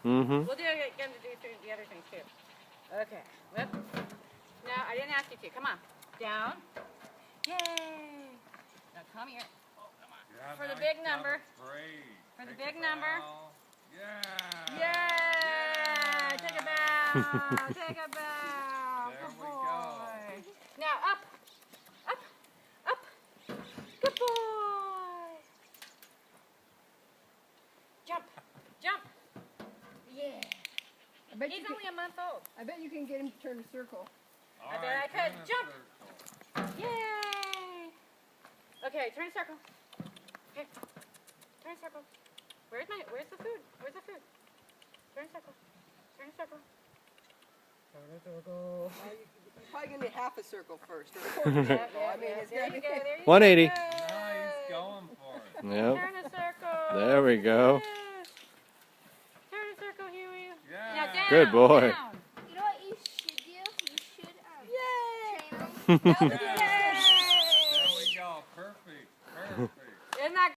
Mm-hmm. We'll do it again to do the other things too. Okay. Whoop. No, I didn't ask you to. Come on. Down. Yay. Now come here. Oh, come on. Yeah, for the big number. For the big number. Yeah. Yeah. Take a bow. Take a bow. There Good we boy. go. Now up. Up. Up. Good boy. Jump. Jump. Yeah. He's only a month old. I bet you can get him to turn a circle. I bet I could. Jump. Yay. Okay, turn a circle. Okay. Turn a circle. Where's the food? Where's the food? Turn a circle. Turn a circle. Turn a circle. You're probably going to need half a circle first. Or a quarter circle. I mean, it's there got you to go. be... There you 180. go. Nice, going for it. Yep. Turn a circle. There we go. Yes. Turn a circle, Huey. Yeah. Now down. Good boy. Down. You know what you should do? You should Yay. train them. Now